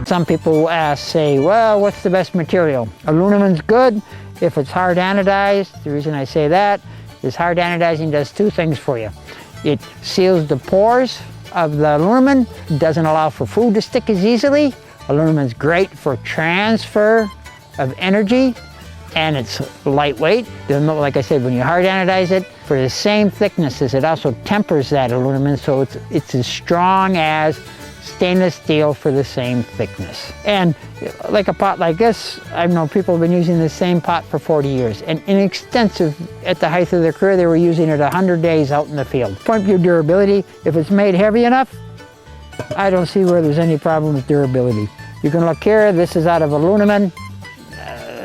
Some people say, well, what's the best material? Aluminum's good if it's hard anodized. The reason I say that is hard anodizing does two things for you. It seals the pores of the aluminum, doesn't allow for food to stick as easily. Aluminum's great for transfer of energy, and it's lightweight. Like I said, when you hard anodize it, for the same thickness as it also tempers that aluminum, so it's as strong as stainless steel for the same thickness. And like a pot like this, I've known people have been using the same pot for 40 years. And inextensive, at the height of their career, they were using it 100 days out in the field. Point of view durability, if it's made heavy enough, I don't see where there's any problem with durability. You can look here, this is out of aluminum.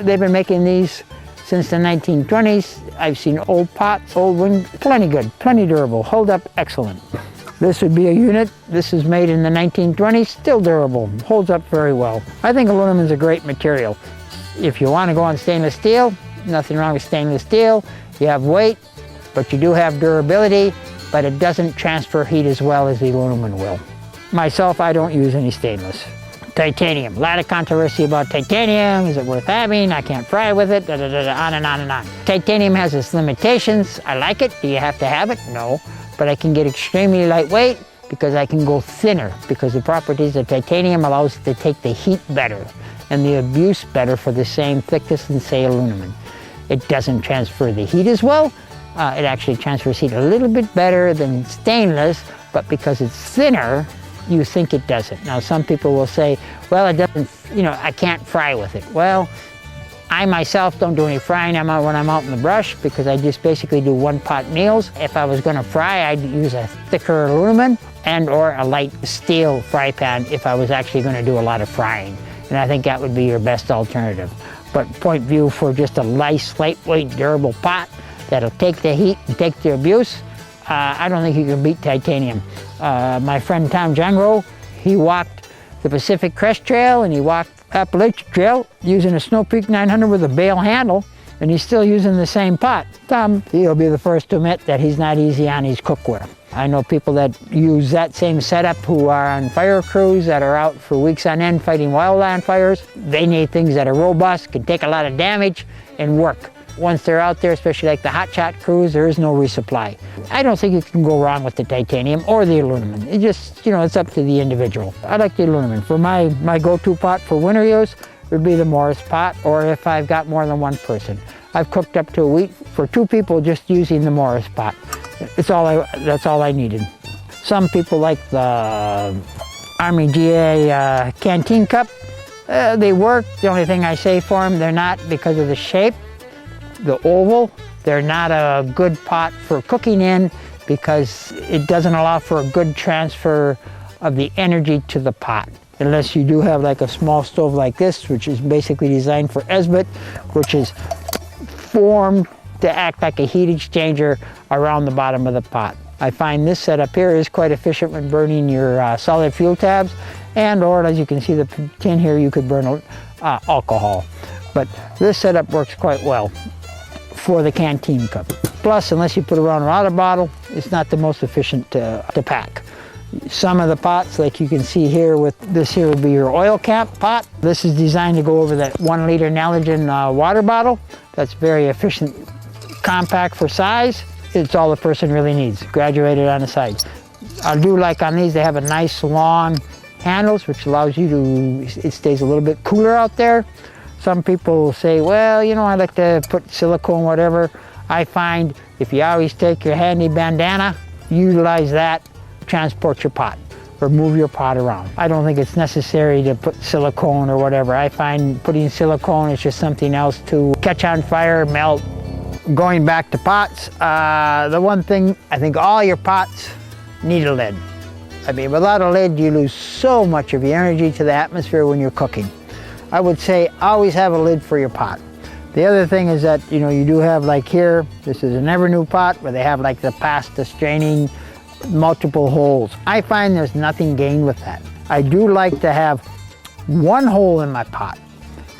They've been making these since the 1920s. I've seen old pots, old ones, plenty good, plenty durable, hold up excellent. This would be a unit. This is made in the 1920s, still durable, holds up very well. I think aluminum is a great material. If you want to go on stainless steel, nothing wrong with stainless steel. You have weight, but you do have durability, but it doesn't transfer heat as well as the aluminum will. Myself, I don't use any stainless. Titanium, a lot of controversy about titanium. Is it worth having? I can't fry with it, on and on and on. Titanium has its limitations. I like it. Do you have to have it? No. But I can get extremely lightweight because I can go thinner, because the properties of titanium allows it to take the heat better and the abuse better for the same thickness than, say, aluminum. It doesn't transfer the heat as well. It actually transfers heat a little bit better than stainless, but because it's thinner, you think it doesn't. Now, some people will say, well, it doesn't, I can't fry with it. Well, I myself don't do any frying when I'm out in the brush, because I just basically do one pot meals. If I was going to fry, I'd use a thicker aluminum and or a light steel fry pan if I was actually going to do a lot of frying. And I think that would be your best alternative. But point of view for just a nice, lightweight, durable pot that'll take the heat and take the abuse, I don't think you can beat titanium. My friend Tom Jangro, he walked the Pacific Crest Trail and he walked Appalachian Trail using a Snow Peak 900 with a bale handle, and he's still using the same pot. Tom, he'll be the first to admit that he's not easy on his cookware. I know people that use that same setup who are on fire crews that are out for weeks on end fighting wildland fires. They need things that are robust, can take a lot of damage, and work. Once they're out there, especially like the hotshot crews, there is no resupply. I don't think you can go wrong with the titanium or the aluminum. It just, it's up to the individual. I like the aluminum. For my go-to pot for winter use would be the Morris pot, or if I've got more than one person. I've cooked up to a week for 2 people just using the Morris pot. That's all I needed. Some people like the Army GA canteen cup. They work. The only thing I say for them, they're not, because of the shape, the oval, they're not a good pot for cooking in, because it doesn't allow for a good transfer of the energy to the pot. Unless you do have like a small stove like this, which is basically designed for Esbit, which is formed to act like a heat exchanger around the bottom of the pot. I find this setup here is quite efficient when burning your solid fuel tabs, and or as you can see the tin here, you could burn alcohol. But this setup works quite well for the canteen cup. Plus, unless you put around a water bottle, it's not the most efficient to pack. Some of the pots, like you can see here with this here, would be your oil cap pot. This is designed to go over that 1 liter Nalogen water bottle. That's very efficient, compact for size. It's all the person really needs, graduated on the sides. I do like on these, they have a nice long handles, which allows you to, it stays a little bit cooler out there. Some people say, well, I like to put silicone, whatever. I find if you always take your handy bandana, utilize that, transport your pot, or move your pot around. I don't think it's necessary to put silicone or whatever. I find putting silicone is just something else to catch on fire, melt. Going back to pots, the one thing, I think all your pots need a lid. I mean, without a lid, you lose so much of your energy to the atmosphere when you're cooking. I would say always have a lid for your pot. The other thing is that, you do have, like here, this is an Evernew pot where they have like the pasta straining, multiple holes. I find there's nothing gained with that. I do like to have one hole in my pot.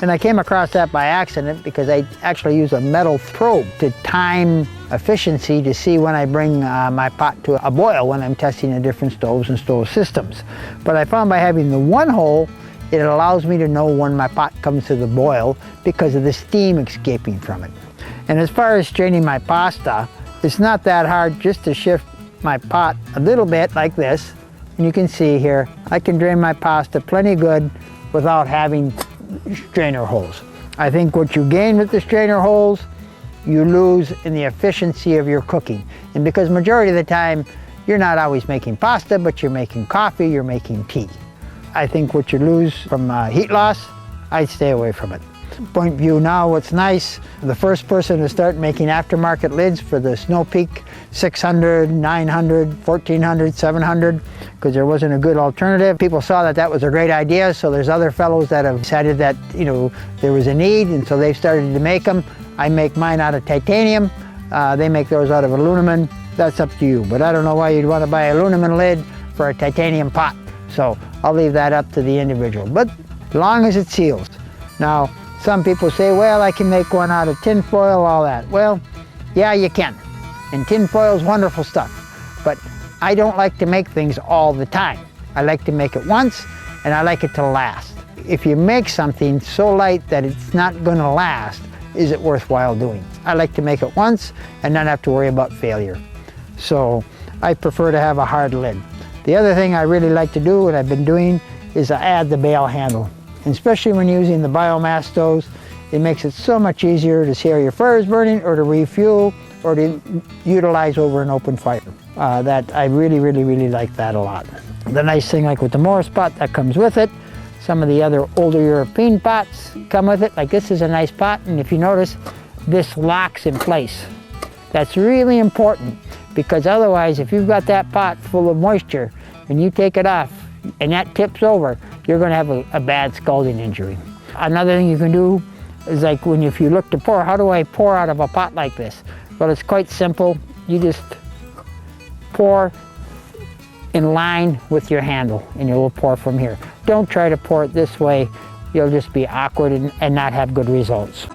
And I came across that by accident because I actually use a metal probe to time efficiency to see when I bring my pot to a boil when I'm testing the different stoves and stove systems. But I found by having the one hole, it allows me to know when my pot comes to the boil because of the steam escaping from it. And as far as straining my pasta, it's not that hard just to shift my pot a little bit like this. And you can see here, I can drain my pasta plenty good without having strainer holes. I think what you gain with the strainer holes, you lose in the efficiency of your cooking. And because majority of the time, you're not always making pasta, but you're making coffee, you're making tea. I think what you lose from heat loss, I'd stay away from it. Point of view now, what's nice, the first person to start making aftermarket lids for the Snow Peak 600, 900, 1400, 700, because there wasn't a good alternative. People saw that that was a great idea, so there's other fellows that have decided that, you know, there was a need, and so they've started to make them. I make mine out of titanium. They make those out of aluminum. That's up to you, but I don't know why you'd want to buy an aluminum lid for a titanium pot. So I'll leave that up to the individual, but as long as it seals. Now, some people say, well, I can make one out of tin foil, all that. Well, yeah, you can. And tin foil is wonderful stuff. But I don't like to make things all the time. I like to make it once, and I like it to last. If you make something so light that it's not going to last, is it worthwhile doing? I like to make it once and not have to worry about failure. So I prefer to have a hard lid. The other thing I really like to do, and I've been doing, is I add the bail handle. And especially when using the biomass stoves, it makes it so much easier to see how your fire is burning, or to refuel, or to utilize over an open fire. That I really like that a lot. The nice thing, like with the Morris pot, that comes with it. Some of the other older European pots come with it. Like this is a nice pot, and if you notice, this locks in place. That's really important, because otherwise, if you've got that pot full of moisture and you take it off and that tips over, you're going to have a bad scalding injury. Another thing you can do is, like if you look to pour, how do I pour out of a pot like this? Well, it's quite simple. You just pour in line with your handle, and you'll pour from here. Don't try to pour it this way. You'll just be awkward and not have good results.